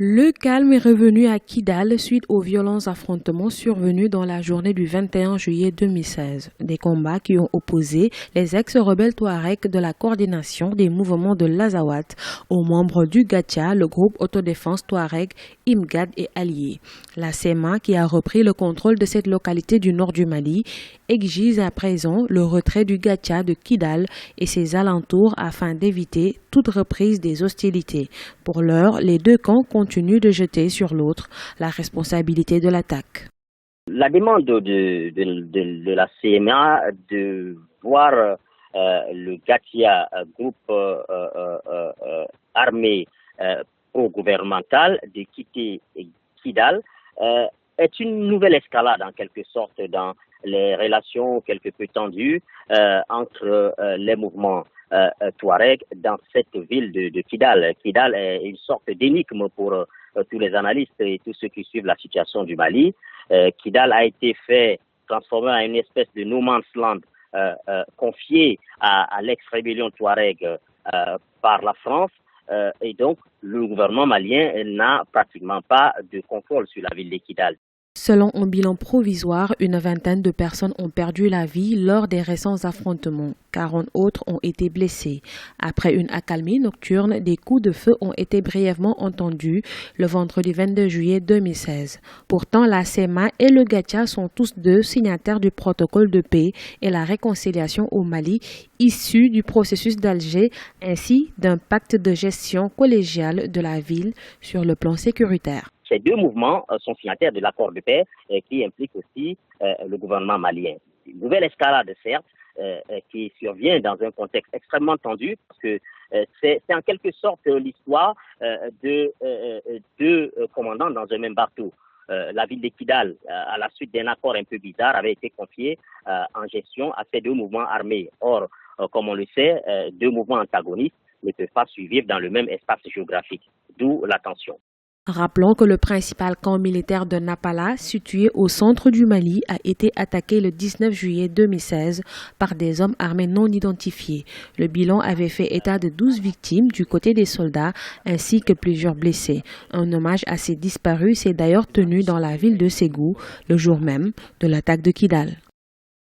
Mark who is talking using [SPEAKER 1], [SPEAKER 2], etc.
[SPEAKER 1] Le calme est revenu à Kidal suite aux violents affrontements survenus dans la journée du 21 juillet 2016. Des combats qui ont opposé les ex-rebelles Touaregs de la coordination des mouvements de l'Azawad aux membres du Gatia, le groupe autodéfense Touareg, Imgad et alliés. La CEMA, qui a repris le contrôle de cette localité du nord du Mali, exige à présent le retrait du Gatia de Kidal et ses alentours afin d'éviter toute reprise des hostilités. Pour l'heure, les deux camps continuent de jeter sur l'autre la responsabilité de l'attaque.
[SPEAKER 2] La demande de la CMA de voir le Gatia, groupe armé pro-gouvernemental, de quitter Kidal est une nouvelle escalade en quelque sorte dans les relations quelque peu tendues entre les mouvements Touareg dans cette ville de Kidal. Kidal est une sorte d'énigme pour tous les analystes et tous ceux qui suivent la situation du Mali. Kidal a été transformé en une espèce de no man's land confié à l'ex-rébellion Touareg par la France. Et donc, le gouvernement malien n'a pratiquement pas de contrôle sur la ville de Kidal.
[SPEAKER 1] Selon un bilan provisoire, une vingtaine de personnes ont perdu la vie lors des récents affrontements. 40 autres ont été blessés. Après une accalmie nocturne, des coups de feu ont été brièvement entendus le vendredi 22 juillet 2016. Pourtant, la CEMA et le Gatia sont tous deux signataires du protocole de paix et la réconciliation au Mali, issu du processus d'Alger, ainsi d'un pacte de gestion collégiale de la ville sur le plan sécuritaire.
[SPEAKER 2] Ces deux mouvements sont signataires de l'accord de paix qui implique aussi le gouvernement malien. Une nouvelle escalade, certes, qui survient dans un contexte extrêmement tendu, parce que c'est en quelque sorte l'histoire de deux commandants dans un même bateau. La ville de Kidal, à la suite d'un accord un peu bizarre, avait été confiée en gestion à ces deux mouvements armés. Or, comme on le sait, deux mouvements antagonistes ne peuvent pas survivre dans le même espace géographique, d'où la tension.
[SPEAKER 1] Rappelons que le principal camp militaire de Napala, situé au centre du Mali, a été attaqué le 19 juillet 2016 par des hommes armés non identifiés. Le bilan avait fait état de 12 victimes du côté des soldats ainsi que plusieurs blessés. Un hommage à ces disparus s'est d'ailleurs tenu dans la ville de Ségou le jour même de l'attaque de Kidal.